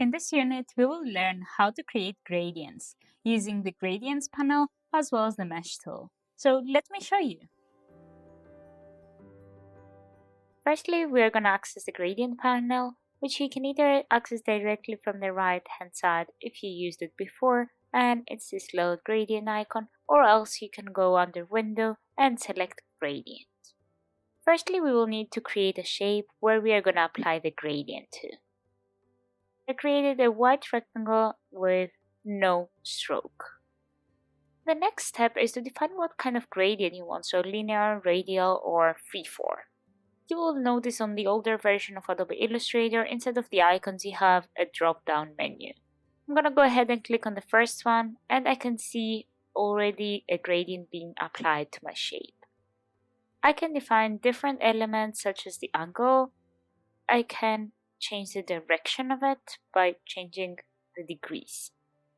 In this unit, we will learn how to create gradients using the Gradients panel as well as the Mesh tool. So let me show you. Firstly, we are going to access the Gradient panel, which you can either access directly from the right-hand side if you used it before, and it's this little gradient icon, or else you can go under Window and select Gradient. Firstly, we will need to create a shape where we are going to apply the gradient to. I created a white rectangle with no stroke. The next step is to define what kind of gradient you want, so linear, radial, or freeform. You will notice on the older version of Adobe Illustrator, instead of the icons, you have a drop-down menu. I'm going to go ahead and click on the first one, and I can see already a gradient being applied to my shape. I can define different elements such as the angle. I can change the direction of it by changing the degrees.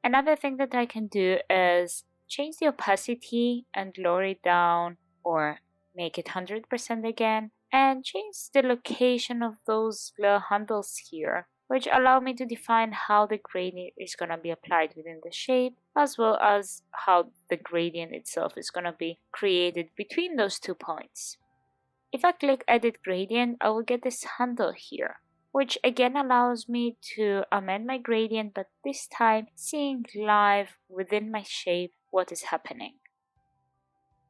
Another thing that I can do is change the opacity and lower it down or make it 100% again, and change the location of those little handles here, which allow me to define how the gradient is going to be applied within the shape, as well as how the gradient itself is going to be created between those 2 points. If I click Edit Gradient, I will get this handle here, which again allows me to amend my gradient, but this time seeing live within my shape what is happening.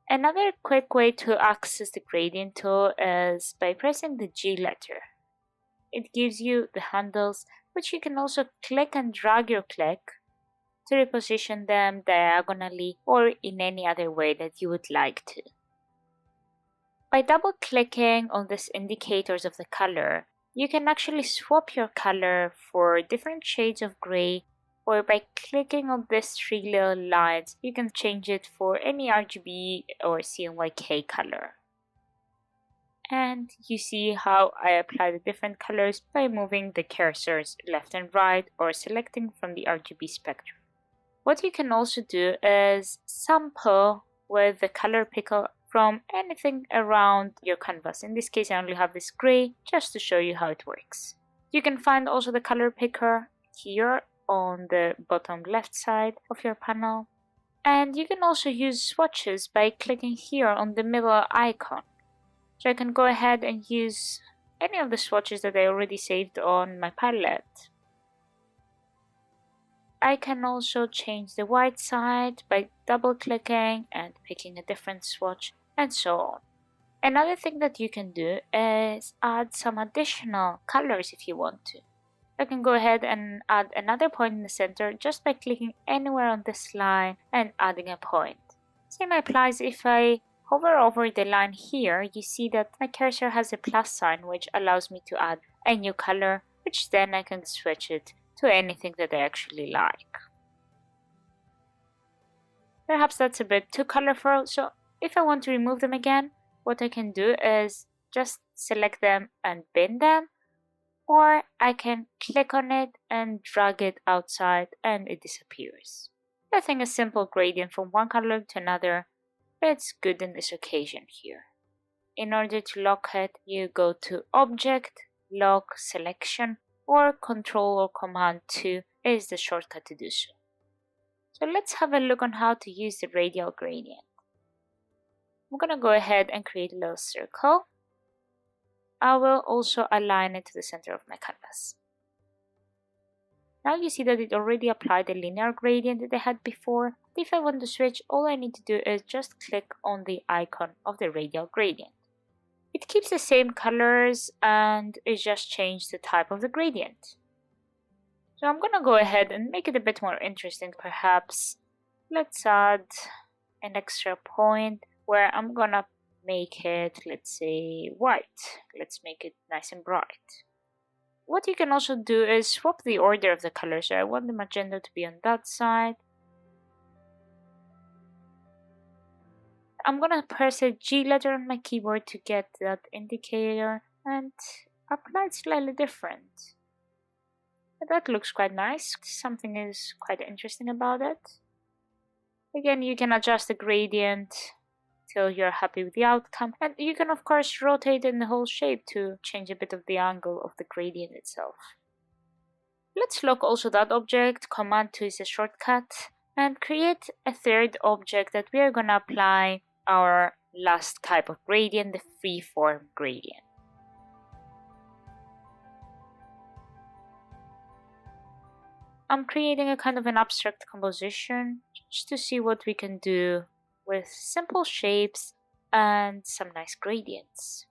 Another quick way to access the gradient tool is by pressing the G letter. It gives you the handles, which you can also click and drag your click to reposition them diagonally or in any other way that you would like to. By double clicking on these indicators of the color, you can actually swap your color for different shades of gray, or by clicking on these 3 little lines, you can change it for any RGB or CMYK color. And you see how I apply the different colors by moving the cursors left and right or selecting from the RGB spectrum. What you can also do is sample with the color picker from anything around your canvas. In this case, I only have this gray just to show you how it works. You can find also the color picker here on the bottom left side of your panel. And you can also use swatches by clicking here on the middle icon. So I can go ahead and use any of the swatches that I already saved on my palette. I can also change the white side by double clicking and picking a different swatch, and so on. Another thing that you can do is add some additional colors if you want to. I can go ahead and add another point in the center just by clicking anywhere on this line and adding a point. Same applies if I hover over the line here. You see that my cursor has a plus sign, which allows me to add a new color, which then I can switch it to anything that I actually like. Perhaps that's a bit too colorful, so if I want to remove them again, what I can do is just select them and bin them, or I can click on it and drag it outside and it disappears. I think a simple gradient from one color to another, it's good in this occasion here. In order to lock it, you go to Object, Lock, Selection, or Control or Command 2 is the shortcut to do so. So let's have a look on how to use the radial gradient. I'm going to go ahead and create a little circle. I will also align it to the center of my canvas. Now you see that it already applied the linear gradient that I had before. If I want to switch, all I need to do is just click on the icon of the radial gradient. It keeps the same colors and it just changed the type of the gradient. So I'm going to go ahead and make it a bit more interesting perhaps. Let's add an extra point where I'm going to make it, let's say, white. Let's make it nice and bright. What you can also do is swap the order of the colors. So I want the magenta to be on that side. I'm gonna press a G letter on my keyboard to get that indicator and apply it slightly different. But that looks quite nice. Something is quite interesting about it. Again, you can adjust the gradient till you're happy with the outcome, and you can of course rotate in the whole shape to change a bit of the angle of the gradient itself. Let's lock also that object. Command 2 is a shortcut. And create a third object that we are going to apply our last type of gradient, the freeform gradient. I'm creating a kind of an abstract composition just to see what we can do with simple shapes and some nice gradients.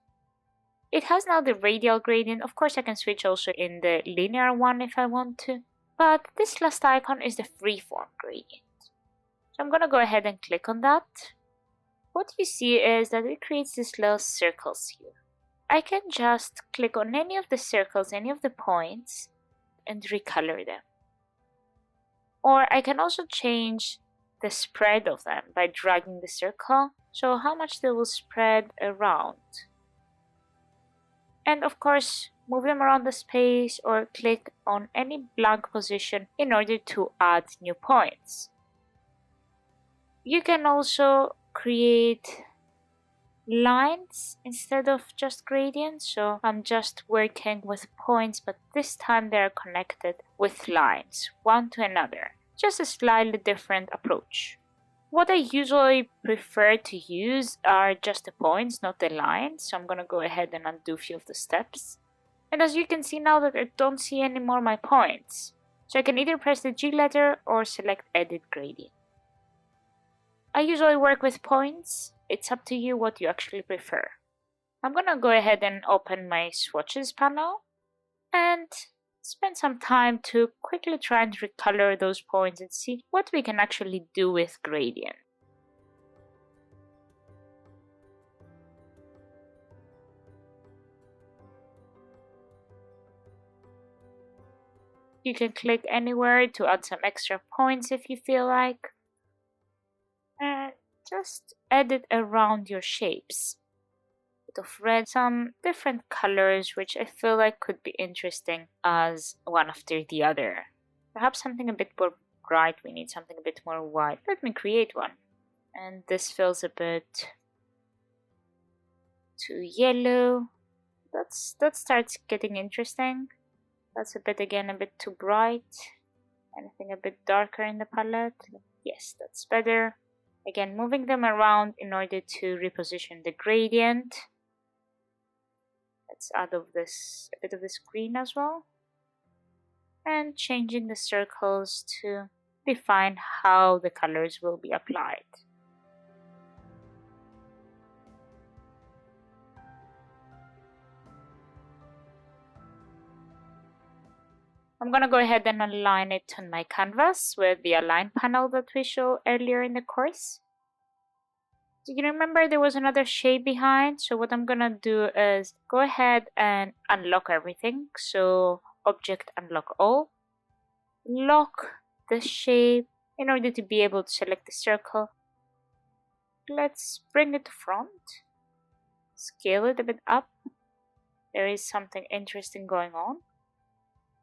It has now the radial gradient. Of course, I can switch also in the linear one if I want to. But this last icon is the freeform gradient. So I'm going to go ahead and click on that. What you see is that it creates these little circles here. I can just click on any of the circles, any of the points, and recolor them. Or I can also change the spread of them by dragging the circle, so how much they will spread around. And of course, move them around the space or click on any blank position in order to add new points. You can also create lines instead of just gradients, so I'm just working with points, but this time they're connected with lines, one to another. Just a slightly different approach. What I usually prefer to use are just the points, not the lines, so I'm gonna go ahead and undo a few of the steps. And as you can see now that I don't see anymore my points, so I can either press the G letter or select Edit Gradient. I usually work with points. It's up to you what you actually prefer. I'm gonna go ahead and open my swatches panel and spend some time to quickly try and recolor those points and see what we can actually do with gradient. You can click anywhere to add some extra points if you feel like. And just edit around your shapes. Of red, some different colors which I feel like could be interesting as one after the other. Perhaps something a bit more bright, we need something a bit more white. Let me create one. And this feels a bit too yellow. That starts getting interesting. That's a bit too bright. Anything a bit darker in the palette? Yes, that's better. Again, moving them around in order to reposition the gradient. Let's add a bit of this green as well. And changing the circles to define how the colors will be applied. I'm gonna go ahead and align it on my canvas with the align panel that we showed earlier in the course. Do you remember there was another shape behind? So what I'm gonna do is go ahead and unlock everything. So object unlock all. Lock the shape in order to be able to select the circle. Let's bring it to front. Scale it a bit up. There is something interesting going on.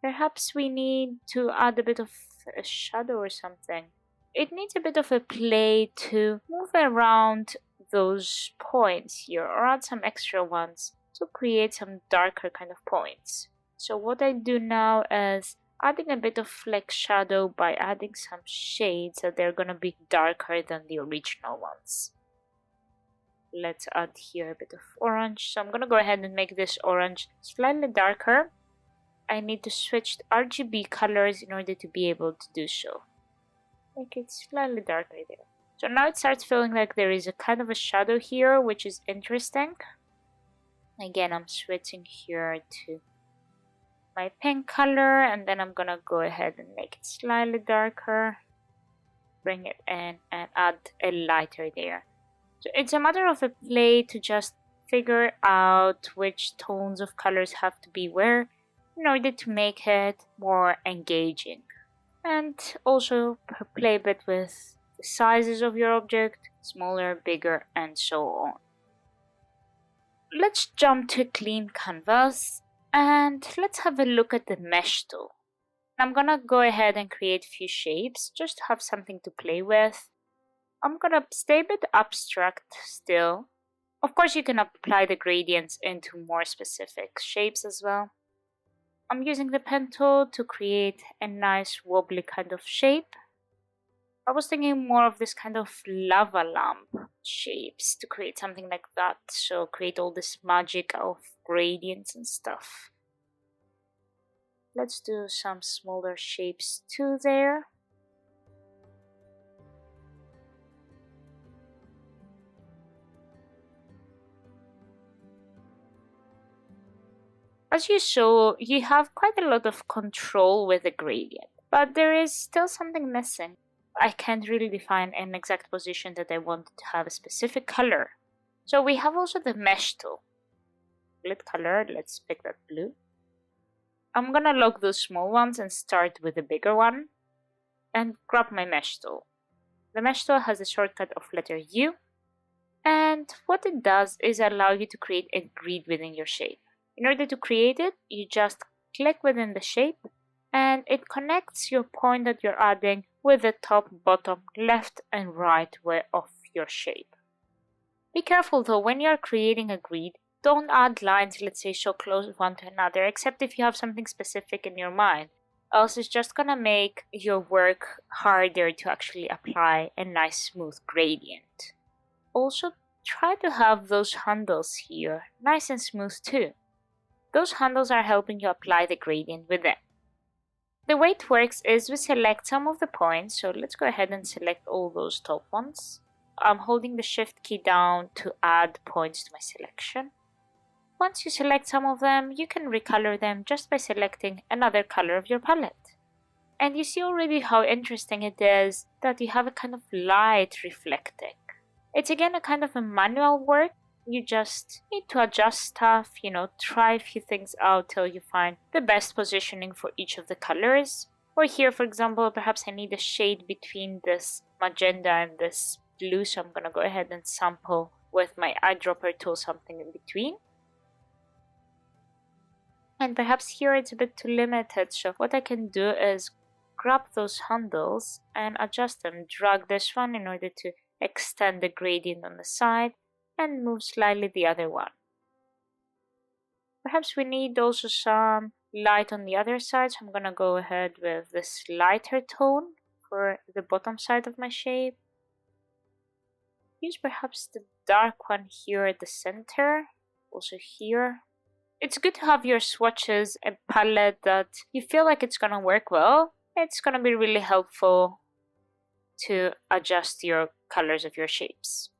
Perhaps we need to add a bit of a shadow or something. It needs a bit of a play to move around those points here or add some extra ones to create some darker kind of points. So what I do now is adding a bit of like shadow by adding some shades that they're gonna be darker than the original ones. Let's add here a bit of orange. So I'm gonna go ahead and make this orange slightly darker. I need to switch to RGB colors in order to be able to do so. Make it slightly darker there. So now it starts feeling like there is a kind of a shadow here, which is interesting. Again, I'm switching here to my pink color, and then I'm gonna go ahead and make it slightly darker. Bring it in and add a lighter there. So it's a matter of a play to just figure out which tones of colors have to be where in order to make it more engaging. And also play a bit with the sizes of your object, smaller, bigger, and so on. Let's jump to a clean canvas and let's have a look at the mesh tool. I'm gonna go ahead and create a few shapes just to have something to play with. I'm gonna stay a bit abstract still. Of course, you can apply the gradients into more specific shapes as well. I'm using the pen tool to create a nice wobbly kind of shape. I was thinking more of this kind of lava lamp shapes to create something like that, so create all this magic of gradients and stuff. Let's do some smaller shapes too there. As you saw, you have quite a lot of control with the gradient, but there is still something missing. I can't really define an exact position that I want to have a specific color. So we have also the mesh tool. Split color, let's pick that blue. I'm gonna lock those small ones and start with the bigger one and grab my mesh tool. The mesh tool has a shortcut of letter U, and what it does is allow you to create a grid within your shape. In order to create it, you just click within the shape and it connects your point that you're adding with the top, bottom, left and right way of your shape. Be careful though, when you're creating a grid, don't add lines, let's say, so close one to another, except if you have something specific in your mind. Else it's just gonna make your work harder to actually apply a nice smooth gradient. Also, try to have those handles here nice and smooth too. Those handles are helping you apply the gradient with them. The way it works is we select some of the points, so let's go ahead and select all those top ones. I'm holding the shift key down to add points to my selection. Once you select some of them, you can recolor them just by selecting another color of your palette. And you see already how interesting it is that you have a kind of light reflecting. It's again a kind of a manual work. You just need to adjust stuff, try a few things out till you find the best positioning for each of the colors. Or here, for example, perhaps I need a shade between this magenta and this blue, so I'm gonna go ahead and sample with my eyedropper tool something in between. And perhaps here it's a bit too limited, so what I can do is grab those handles and adjust them. Drag this one in order to extend the gradient on the side and move slightly the other one. Perhaps we need also some light on the other side, so I'm gonna go ahead with this lighter tone for the bottom side of my shape. Use perhaps the dark one here at the center, also here. It's good to have your swatches and palette that you feel like it's gonna work well. It's gonna be really helpful to adjust your colors of your shapes.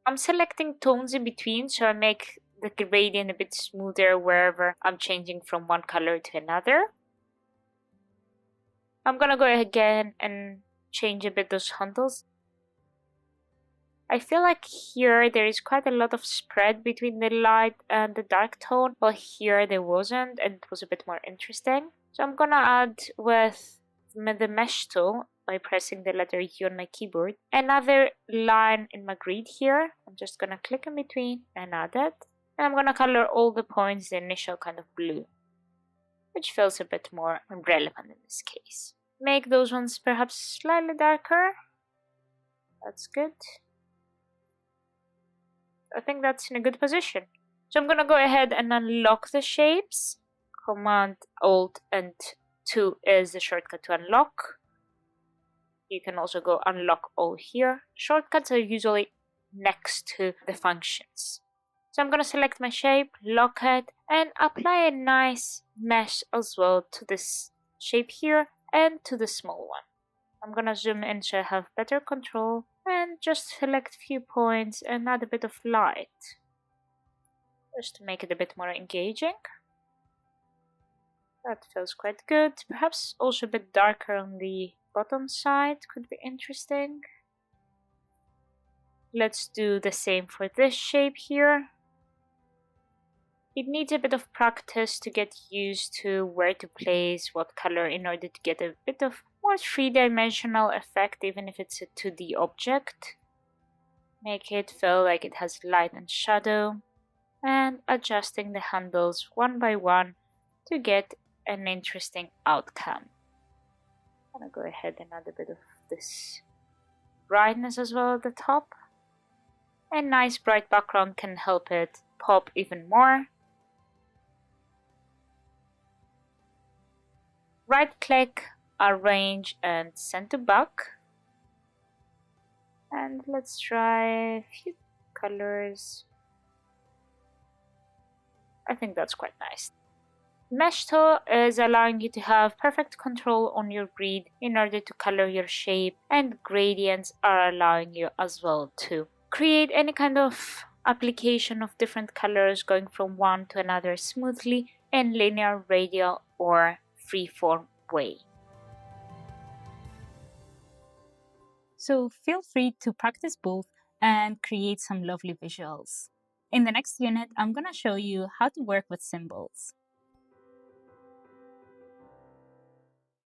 I'm selecting tones in between, so I make the gradient a bit smoother wherever I'm changing from one color to another. I'm gonna go again and change a bit those handles. I feel like here there is quite a lot of spread between the light and the dark tone, while here there wasn't, and it was a bit more interesting. So I'm gonna add with the mesh tool by pressing the letter U on my keyboard another line in my grid here. I'm just gonna click in between and add it. And I'm gonna color all the points the initial kind of blue, which feels a bit more relevant in this case. Make those ones perhaps slightly darker. That's good. I think that's in a good position. So I'm gonna go ahead and unlock the shapes. Command Alt and 2 is the shortcut to unlock. You can also go unlock all here. Shortcuts are usually next to the functions. So I'm gonna select my shape, lock it, and apply a nice mesh as well to this shape here and to the small one. I'm gonna zoom in so I have better control and just select a few points and add a bit of light, just to make it a bit more engaging. That feels quite good. Perhaps also a bit darker on the bottom side could be interesting. Let's do the same for this shape here. It needs a bit of practice to get used to where to place what color in order to get a bit of more three-dimensional effect, even if it's a 2D object. Make it feel like it has light and shadow, and adjusting the handles one by one to get an interesting outcome. I'm gonna go ahead and add a bit of this brightness as well at the top. A nice bright background can help it pop even more. Right click, arrange and send to back. And let's try a few colors. I think that's quite nice. Mesh tool is allowing you to have perfect control on your grid in order to color your shape, and gradients are allowing you as well to create any kind of application of different colors going from one to another smoothly in linear, radial, or freeform way. So feel free to practice both and create some lovely visuals. In the next unit, I'm going to show you how to work with symbols.